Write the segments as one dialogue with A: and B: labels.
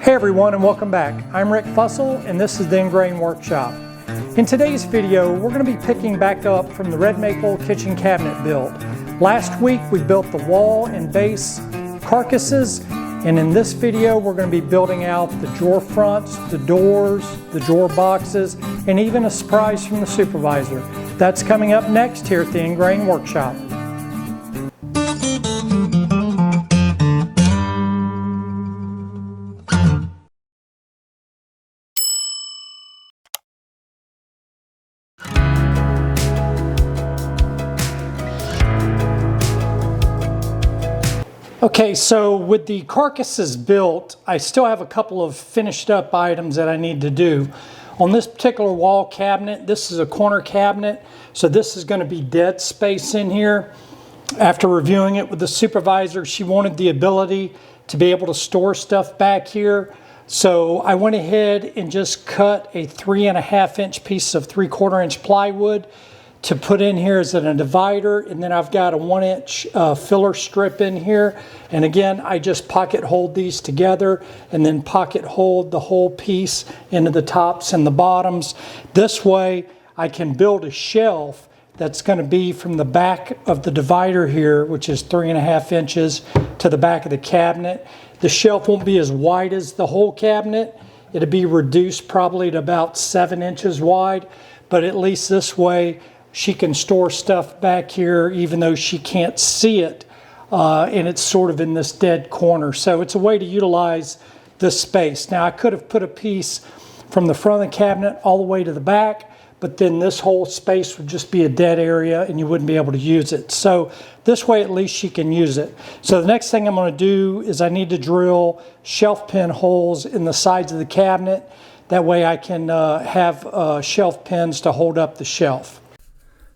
A: Hey everyone, and welcome back. I'm Rick Fussell and this is the Ingrain Workshop. In today's video, we're going to be picking back up from the red maple kitchen cabinet build. Last week we built the wall and base carcasses, and in this video we're going to be building out the drawer fronts, the doors, the drawer boxes, and even a surprise from the supervisor. That's coming up next here at the Ingrain Workshop. Okay, so with the carcasses built, I still have a couple of finished up items that I need to do. On this particular wall cabinet, this is a corner cabinet, so this is going to be dead space in here. After reviewing it with the supervisor, she wanted the ability to be able to store stuff back here. So I went ahead and just cut a 3.5 inch piece of 3/4 inch plywood to put in here as a divider, and then I've got a 1 inch filler strip in here. And again, I just pocket hold these together and then pocket hold the whole piece into the tops and the bottoms. This way I can build a shelf that's going to be from the back of the divider here, which is 3.5 inches, to the back of the cabinet. The shelf won't be as wide as the whole cabinet. It'll be reduced probably to about 7 inches wide, but at least this way she can store stuff back here even though she can't see it, and it's sort of in this dead corner. So it's a way to utilize this space. Now I could have put a piece from the front of the cabinet all the way to the back, but then this whole space would just be a dead area and you wouldn't be able to use it. So this way at least she can use it. So the next thing I'm going to do is I need to drill shelf pin holes in the sides of the cabinet. That way I can have shelf pins to hold up the shelf.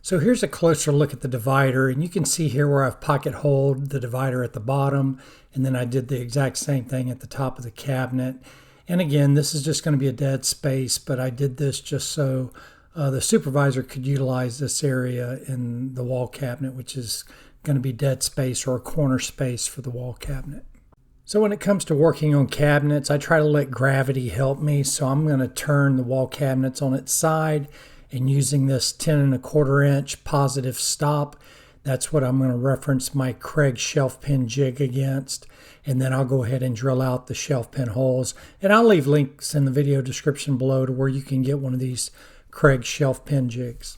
A: So here's a closer look at the divider, and you can see here where I've pocket holed the divider at the bottom, and then I did the exact same thing at the top of the cabinet. And again, this is just going to be a dead space, but I did this just so the supervisor could utilize this area in the wall cabinet, which is going to be dead space or a corner space for the wall cabinet. So when it comes to working on cabinets, I try to let gravity help me, so I'm going to turn the wall cabinets on its side, and using this 10.25 inch positive stop, that's what I'm going to reference my Craig shelf pin jig against. And then I'll go ahead and drill out the shelf pin holes. And I'll leave links in the video description below to where you can get one of these Craig shelf pin jigs.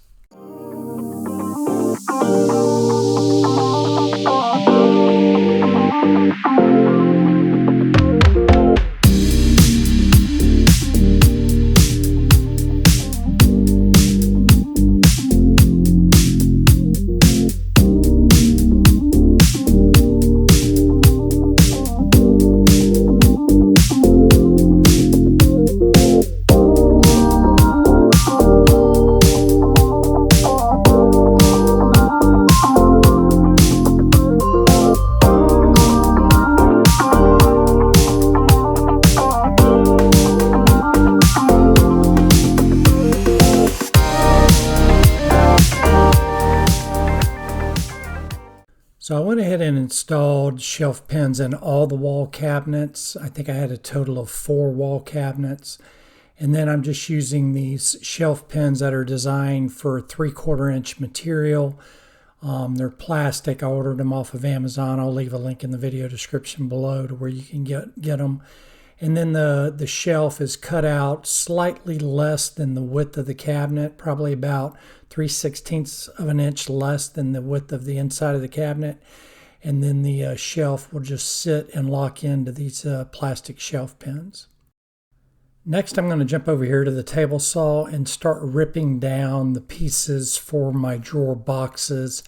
A: So I went ahead and installed shelf pins in all the wall cabinets. I think I had a total of 4 wall cabinets. And then I'm just using these shelf pins that are designed for 3/4 inch material. They're plastic. I ordered them off of Amazon. I'll leave a link in the video description below to where you can get them. And then the shelf is cut out slightly less than the width of the cabinet, probably about 3/16 of an inch less than the width of the inside of the cabinet. And then the shelf will just sit and lock into these plastic shelf pins. Next, I'm going to jump over here to the table saw and start ripping down the pieces for my drawer boxes.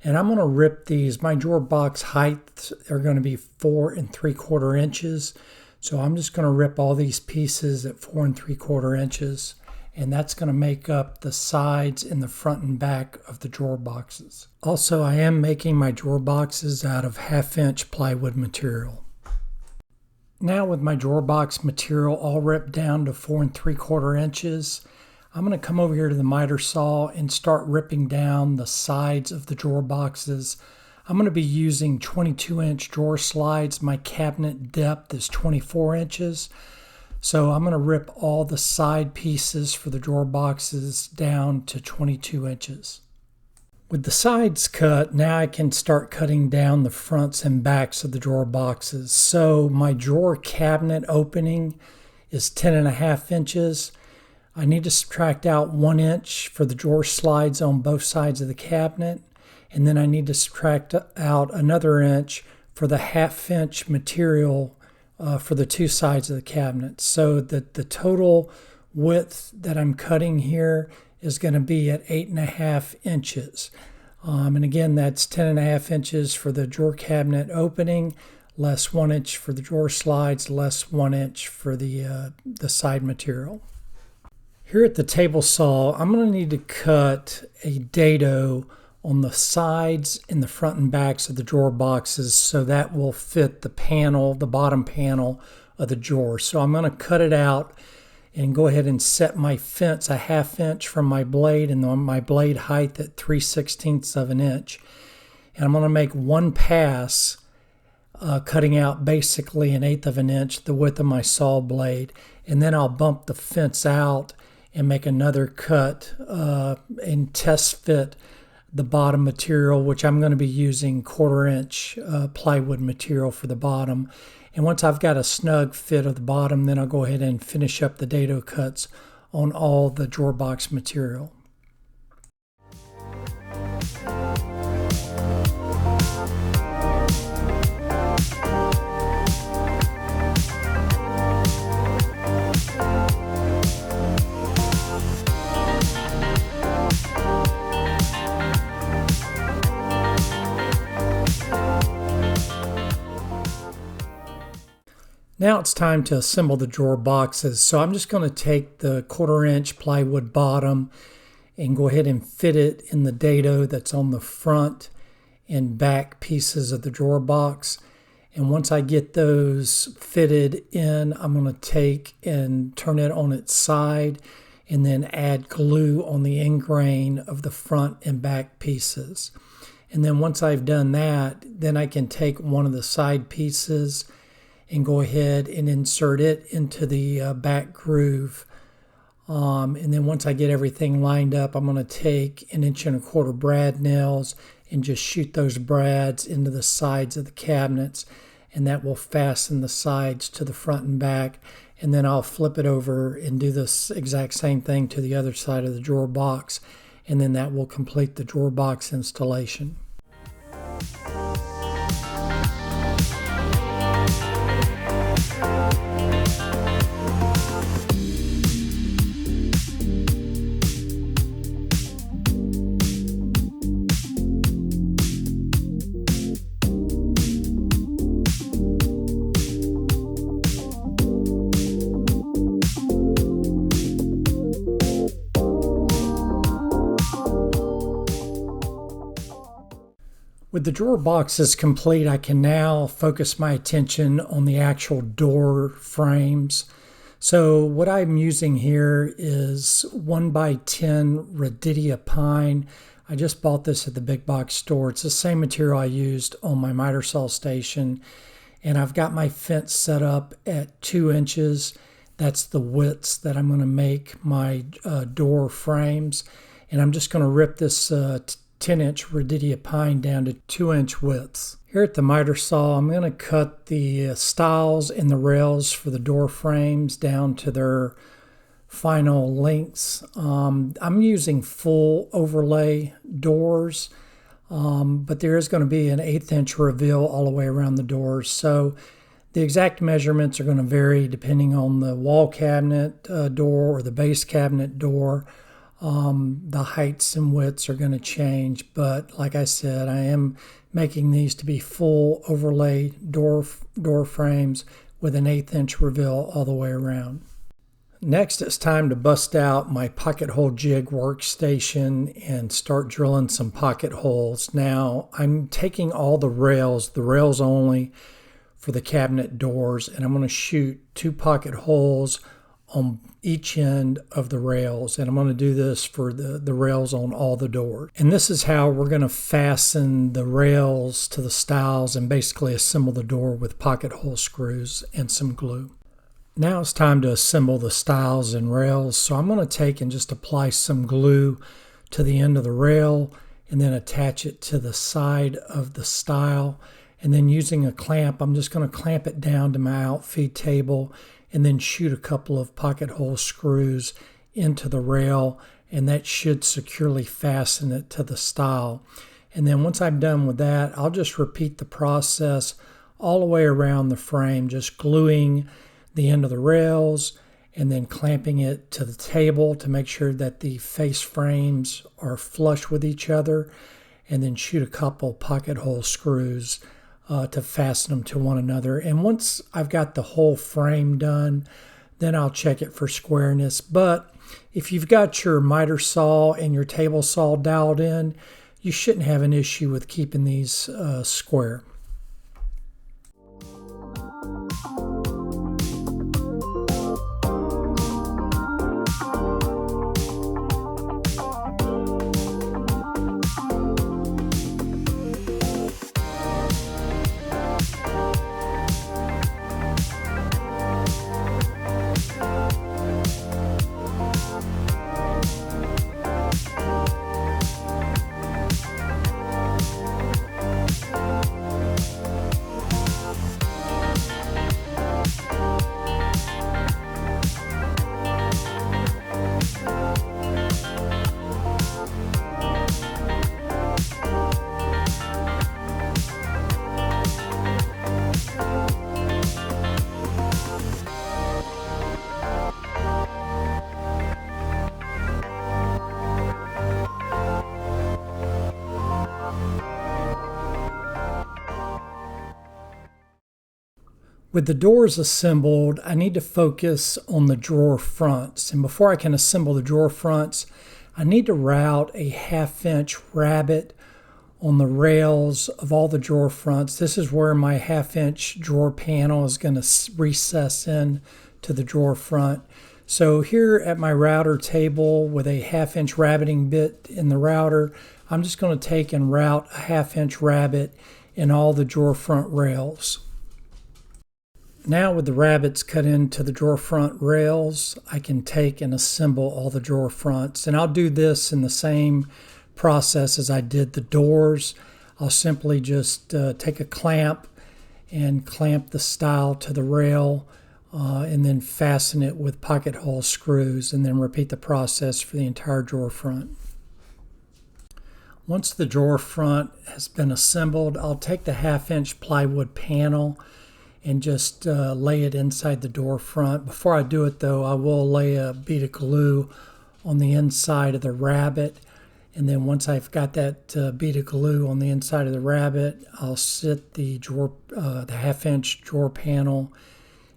A: And I'm going to rip these. My drawer box heights are going to be 4 3/4 inches. So I'm just going to rip all these pieces at 4 3/4 inches, and that's going to make up the sides and the front and back of the drawer boxes. Also, I am making my drawer boxes out of 1/2 inch plywood material. Now with my drawer box material all ripped down to 4 3/4 inches, I'm going to come over here to the miter saw and start ripping down the sides of the drawer boxes. I'm going to be using 22-inch drawer slides. My cabinet depth is 24 inches. So I'm going to rip all the side pieces for the drawer boxes down to 22 inches. With the sides cut, now I can start cutting down the fronts and backs of the drawer boxes. So my drawer cabinet opening is 10.5 inches. I need to subtract out 1 inch for the drawer slides on both sides of the cabinet. And then I need to subtract out another inch for the 1/2 inch material for the two sides of the cabinet. So that the total width that I'm cutting here is going to be at 8.5 inches. And again, that's 10.5 inches for the drawer cabinet opening, less 1 inch for the drawer slides, less 1 inch for the side material. Here at the table saw, I'm going to need to cut a dado on the sides and the front and backs of the drawer boxes so that will fit the panel, the bottom panel of the drawer. So I'm going to cut it out and go ahead and set my fence 1/2 inch from my blade and my blade height at 3/16 of an inch. And I'm going to make one pass, cutting out basically 1/8 of an inch, the width of my saw blade. And then I'll bump the fence out and make another cut and test fit the bottom material, which I'm going to be using 1/4 inch plywood material for the bottom. And once I've got a snug fit of the bottom, then I'll go ahead and finish up the dado cuts on all the drawer box material. Now it's time to assemble the drawer boxes. So I'm just going to take the 1/4 inch plywood bottom and go ahead and fit it in the dado that's on the front and back pieces of the drawer box. And once I get those fitted in, I'm going to take and turn it on its side and then add glue on the end grain of the front and back pieces. And then once I've done that, then I can take one of the side pieces and go ahead and insert it into the back groove. And then once I get everything lined up, I'm going to take 1.25 inch brad nails and just shoot those brads into the sides of the cabinets, and that will fasten the sides to the front and back. And then I'll flip it over and do this exact same thing to the other side of the drawer box, and then that will complete the drawer box installation. With the drawer boxes complete, I can now focus my attention on the actual door frames. So what I'm using here is 1x10 Radidia pine. I just bought this at the big box store. It's the same material I used on my miter saw station. And I've got my fence set up at 2 inches. That's the widths that I'm going to make my door frames. And I'm just going to rip this 10-inch Radidia pine down to 2-inch widths. Here at the miter saw, I'm going to cut the stiles and the rails for the door frames down to their final lengths. I'm using full overlay doors, but there is going to be an 1/8 inch reveal all the way around the doors. So the exact measurements are going to vary depending on the wall cabinet door or the base cabinet door. The heights and widths are going to change, but like I said, I am making these to be full overlay door frames with an 1/8 inch reveal all the way around. Next, it's time to bust out my pocket hole jig workstation and start drilling some pocket holes. Now, I'm taking all the rails only for the cabinet doors, and I'm going to shoot 2 pocket holes on each end of the rails, and I'm going to do this for the rails on all the doors. And this is how we're going to fasten the rails to the stiles and basically assemble the door with pocket hole screws and some glue. Now it's time to assemble the stiles and rails, so I'm going to take and just apply some glue to the end of the rail and then attach it to the side of the stile. And then using a clamp, I'm just going to clamp it down to my outfeed table and then shoot a couple of pocket hole screws into the rail, and that should securely fasten it to the stile. And then once I'm done with that, I'll just repeat the process all the way around the frame, just gluing the end of the rails and then clamping it to the table to make sure that the face frames are flush with each other, and then shoot a couple pocket hole screws to fasten them to one another. And once I've got the whole frame done, then I'll check it for squareness. But if you've got your miter saw and your table saw dialed in, you shouldn't have an issue with keeping these square. With the doors assembled, I need to focus on the drawer fronts. And before I can assemble the drawer fronts, I need to route a 1/2-inch rabbet on the rails of all the drawer fronts. This is where my 1/2-inch drawer panel is going to recess in to the drawer front. So here at my router table with a 1/2-inch rabbeting bit in the router, I'm just going to take and route a 1/2-inch rabbet in all the drawer front rails. Now with the rabbets cut into the drawer front rails, I can take and assemble all the drawer fronts. And I'll do this in the same process as I did the doors. I'll simply just take a clamp and clamp the stile to the rail and then fasten it with pocket hole screws, and then repeat the process for the entire drawer front. Once the drawer front has been assembled, I'll take the 1/2-inch plywood panel and just lay it inside the door front. Before I do it though, I will lay a bead of glue on the inside of the rabbet, and then once I've got that bead of glue on the inside of the rabbet, I'll sit the 1/2-inch drawer panel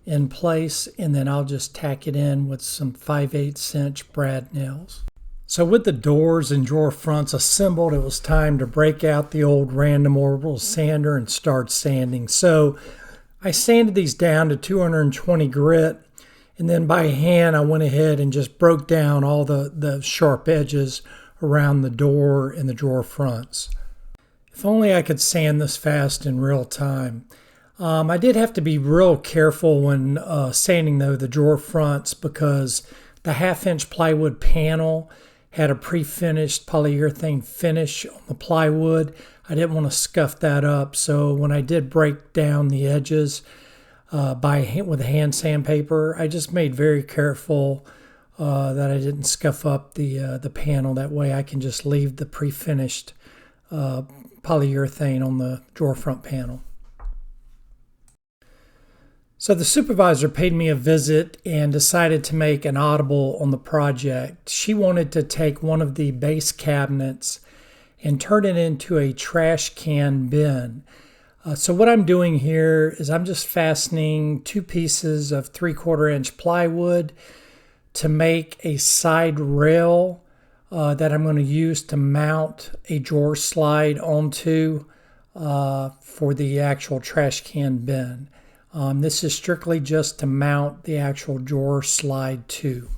A: in place, and then I'll just tack it in with some 5/8" brad nails. So with the doors and drawer fronts assembled, it was time to break out the old random orbital sander and start sanding. So I sanded these down to 220 grit, and then by hand I went ahead and just broke down all the sharp edges around the door and the drawer fronts. If only I could sand this fast in real time. I did have to be real careful when sanding though the drawer fronts, because the 1/2-inch plywood panel had a pre-finished polyurethane finish on the plywood. I didn't want to scuff that up, so when I did break down the edges with a hand sandpaper, I just made very careful that I didn't scuff up the panel. That way I can just leave the pre-finished polyurethane on the drawer front panel. So the supervisor paid me a visit and decided to make an audible on the project. She wanted to take one of the base cabinets and turn it into a trash can bin. So what I'm doing here is I'm just fastening 2 pieces of 3/4-inch plywood to make a side rail that I'm going to use to mount a drawer slide onto for the actual trash can bin. This is strictly just to mount the actual drawer slide to.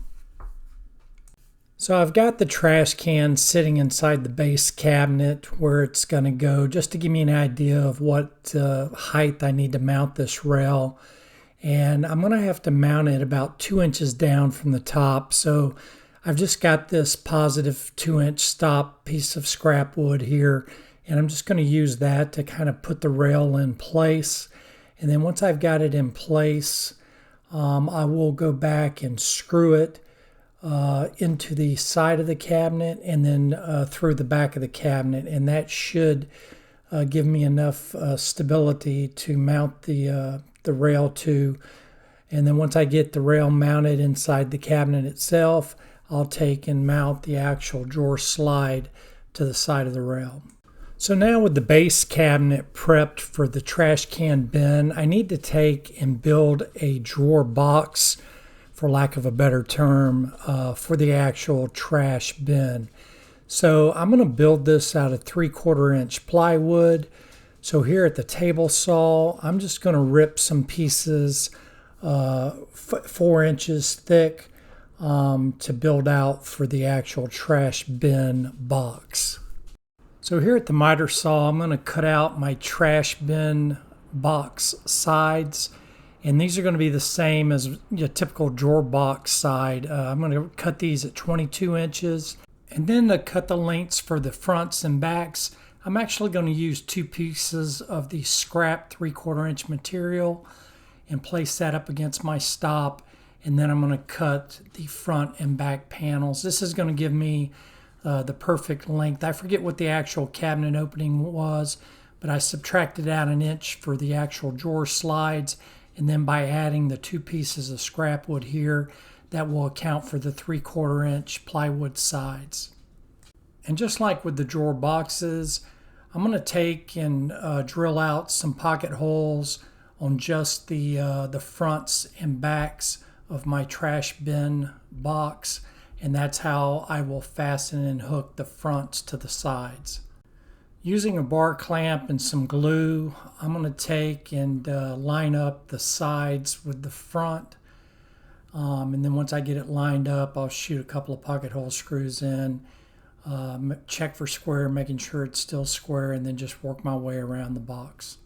A: So I've got the trash can sitting inside the base cabinet where it's going to go, just to give me an idea of what height I need to mount this rail. And I'm going to have to mount it about 2 inches down from the top. So I've just got this positive 2-inch stop piece of scrap wood here, and I'm just going to use that to kind of put the rail in place. And then once I've got it in place, I will go back and screw it into the side of the cabinet and then through the back of the cabinet, and that should give me enough stability to mount the rail to. And then once I get the rail mounted inside the cabinet itself, I'll take and mount the actual drawer slide to the side of the rail. So now with the base cabinet prepped for the trash can bin, I need to take and build a drawer box, for lack of a better term, for the actual trash bin. So I'm going to build this out of 3/4 inch plywood. So here at the table saw, I'm just going to rip some pieces 4 inches thick to build out for the actual trash bin box. So here at the miter saw, I'm going to cut out my trash bin box sides, and these are going to be the same as your typical drawer box side. I'm going to cut these at 22 inches, and then to cut the lengths for the fronts and backs, I'm actually going to use 2 pieces of the scrap 3/4 inch material and place that up against my stop, and then I'm going to cut the front and back panels. This is going to give me the perfect length. I forget what the actual cabinet opening was, but I subtracted out 1 inch for the actual drawer slides, and then by adding the 2 pieces of scrap wood here, that will account for the 3/4 inch plywood sides. And just like with the drawer boxes, I'm going to take and drill out some pocket holes on just the fronts and backs of my trash bin box, and that's how I will fasten and hook the fronts to the sides. Using a bar clamp and some glue, I'm going to take and line up the sides with the front, and then once I get it lined up, I'll shoot a couple of pocket hole screws in, check for square, making sure it's still square, and then just work my way around the box.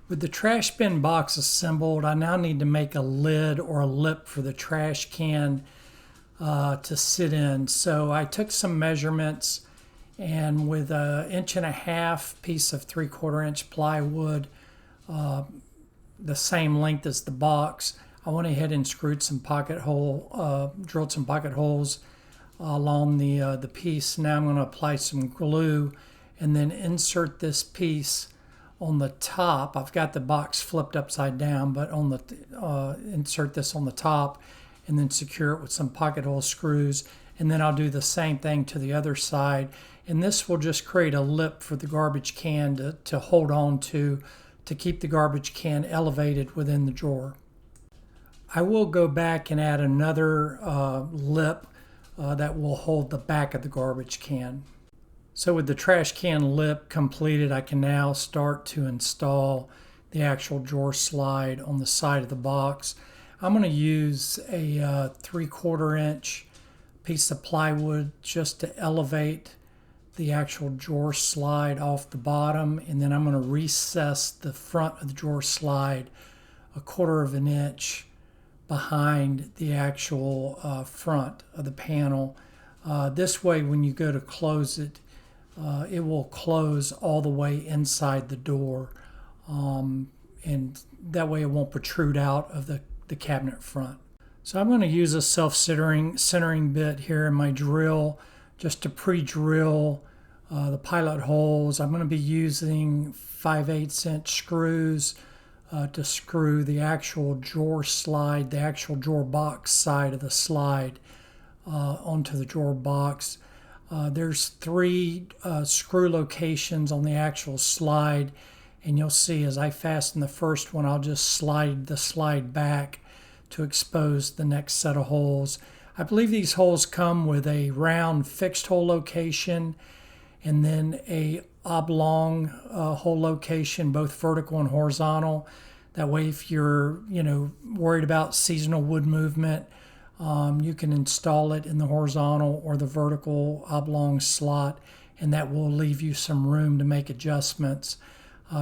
A: With the trash bin box assembled, I now need to make a lid or a lip for the trash can to sit in. So I took some measurements, and with 1.5 inch piece of 3/4 inch plywood, the same length as the box, I went ahead and screwed some drilled some pocket holes along the piece. Now I'm going to apply some glue and then insert this piece on the top. I've got the box flipped upside down, but on the insert this on the top and then secure it with some pocket hole screws, and then I'll do the same thing to the other side, and this will just create a lip for the garbage can to hold on to keep the garbage can elevated within the drawer. I will go back and add another lip that will hold the back of the garbage can. So with the trash can lip completed, I can now start to install the actual drawer slide on the side of the box. I'm going to use a 3/4 inch piece of plywood just to elevate the actual drawer slide off the bottom, and then I'm going to recess the front of the drawer slide 1/4 inch behind the actual front of the panel. This way, when you go to close it, it will close all the way inside the door, and that way it won't protrude out of the cabinet front. So I'm going to use a self-centering bit here in my drill just to pre-drill the pilot holes. I'm going to be using 5/8 inch screws to screw the actual drawer slide, the actual drawer box side of the slide onto the drawer box. There's 3 screw locations on the actual slide, and you'll see as I fasten the first one, I'll just slide the slide back to expose the next set of holes. I believe these holes come with a round fixed hole location and then a oblong hole location, both vertical and horizontal. That way, if you're, worried about seasonal wood movement, you can install it in the horizontal or the vertical oblong slot, and that will leave you some room to make adjustments.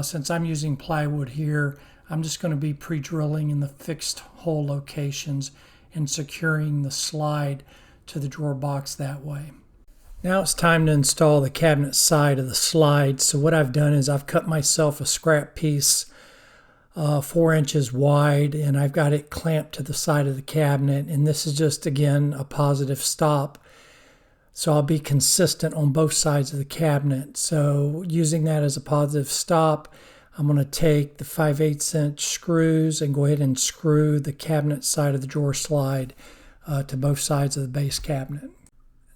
A: Since I'm using plywood here, I'm just going to be pre-drilling in the fixed hole locations and securing the slide to the drawer box that way. Now it's time to install the cabinet side of the slide. So what I've done is I've cut myself a scrap piece 4 inches wide, and I've got it clamped to the side of the cabinet, and this is just, again, a positive stop. So I'll be consistent on both sides of the cabinet. So using that as a positive stop, I'm going to take the 5/8" screws and go ahead and screw the cabinet side of the drawer slide to both sides of the base cabinet.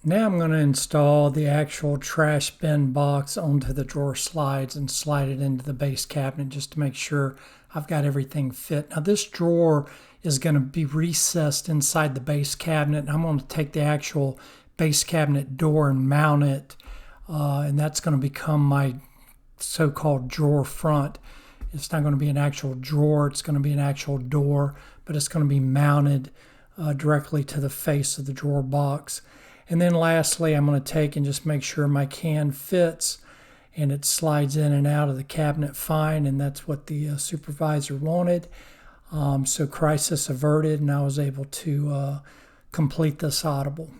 A: Now I'm going to install the actual trash bin box onto the drawer slides and slide it into the base cabinet just to make sure I've got everything fit. Now this drawer is going to be recessed inside the base cabinet, and I'm going to take the actual base cabinet door and mount it, and that's going to become my so-called drawer front. It's not going to be an actual drawer, it's going to be an actual door, but it's going to be mounted directly to the face of the drawer box. And then lastly, I'm going to take and just make sure my can fits and it slides in and out of the cabinet fine, and that's what the supervisor wanted. So crisis averted, and I was able to complete this audible.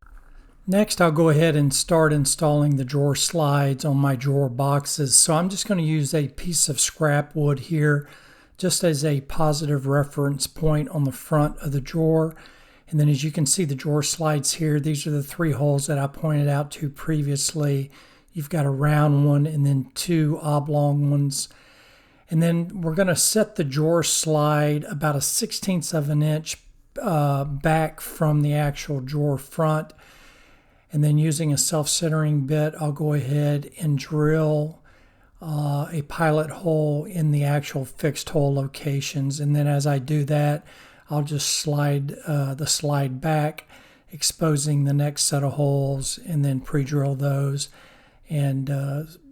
A: Next, I'll go ahead and start installing the drawer slides on my drawer boxes. So I'm just going to use a piece of scrap wood here just as a positive reference point on the front of the drawer. And then as you can see, the drawer slides here, these are the 3 holes that I pointed out to previously. You've got a round one and then 2 oblong ones. And then we're going to set the drawer slide about a 1/16 of an inch back from the actual drawer front. And then using a self-centering bit, I'll go ahead and drill a pilot hole in the actual fixed hole locations. And then as I do that, I'll just slide the slide back, exposing the next set of holes, and then pre-drill those and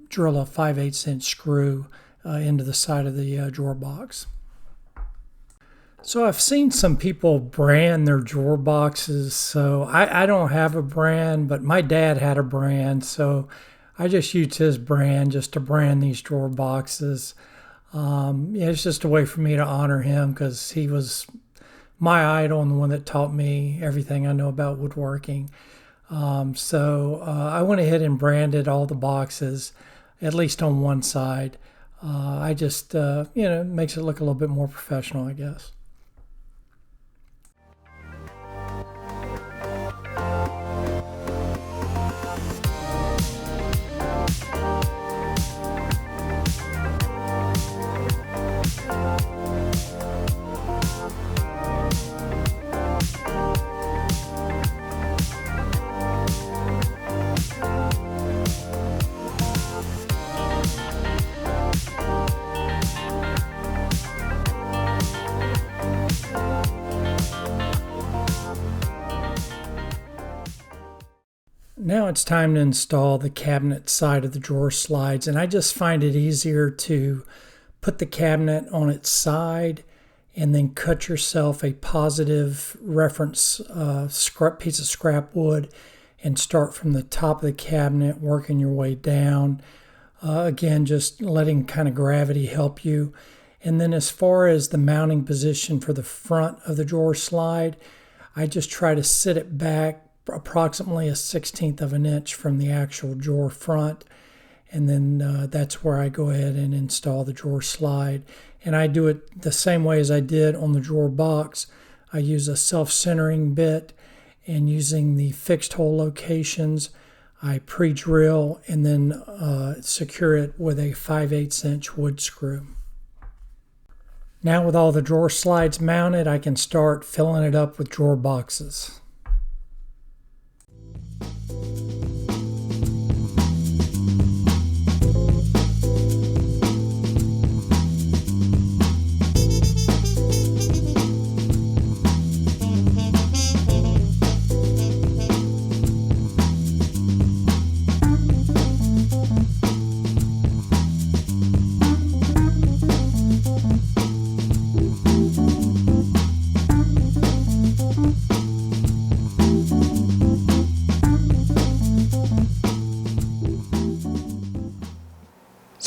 A: drill a 5/8" screw into the side of the drawer box. So I've seen some people brand their drawer boxes. So I don't have a brand, but my dad had a brand. So I just used his brand just to brand these drawer boxes. It's just a way for me to honor him because he was my idol and the one that taught me everything I know about woodworking. So I went ahead and branded all the boxes, at least on one side. I just, makes it look a little bit more professional, I guess. Now it's time to install the cabinet side of the drawer slides, and I just find it easier to put the cabinet on its side and then cut yourself a positive reference piece of scrap wood and start from the top of the cabinet, working your way down. Again, just letting kind of gravity help you. And then as far as the mounting position for the front of the drawer slide, I just try to sit it back approximately a 1/16 of an inch from the actual drawer front, and then that's where I go ahead and install the drawer slide. And I do it the same way as I did on the drawer box. I use a self-centering bit, and using the fixed hole locations, I pre-drill and then secure it with a 5/8" wood screw. Now with all the drawer slides mounted, I can start filling it up with drawer boxes.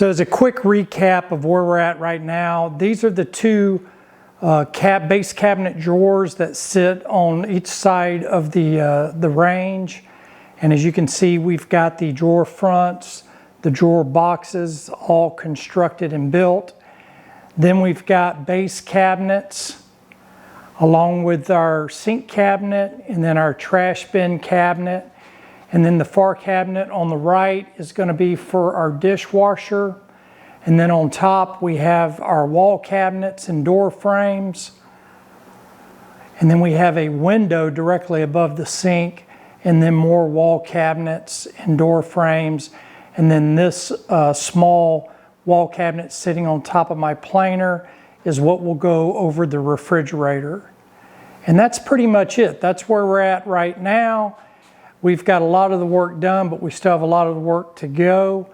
A: So as a quick recap of where we're at right now, these are the two base cabinet drawers that sit on each side of the range. And as you can see, we've got the drawer fronts, the drawer boxes all constructed and built. Then we've got base cabinets along with our sink cabinet and then our trash bin cabinet. And then the far cabinet on the right is going to be for our dishwasher. And then on top we have our wall cabinets and door frames. And then we have a window directly above the sink, and then more wall cabinets and door frames. And then this small wall cabinet sitting on top of my planer is what will go over the refrigerator. And that's pretty much it. That's where we're at right now. We've got a lot of the work done, but we still have a lot of the work to go.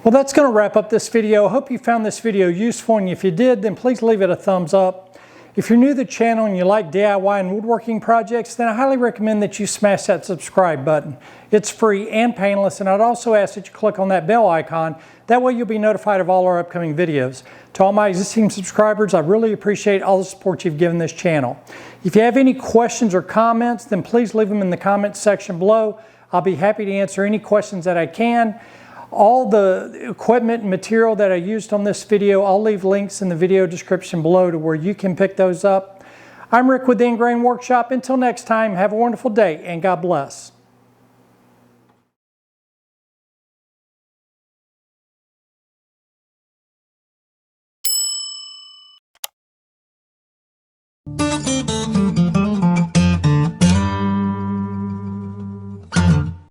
A: Well, that's going to wrap up this video. I hope you found this video useful, and if you did, then please leave it a thumbs up. If you're new to the channel and you like DIY and woodworking projects, then I highly recommend that you smash that subscribe button. It's free and painless, and I'd also ask that you click on that bell icon. That way you'll be notified of all our upcoming videos. To all my existing subscribers, I really appreciate all the support you've given this channel. If you have any questions or comments, then please leave them in the comments section below. I'll be happy to answer any questions that I can. All the equipment and material that I used on this video, I'll leave links in the video description below to where you can pick those up. I'm Rick with the Ingrain Workshop. Until next time, have a wonderful day and God bless.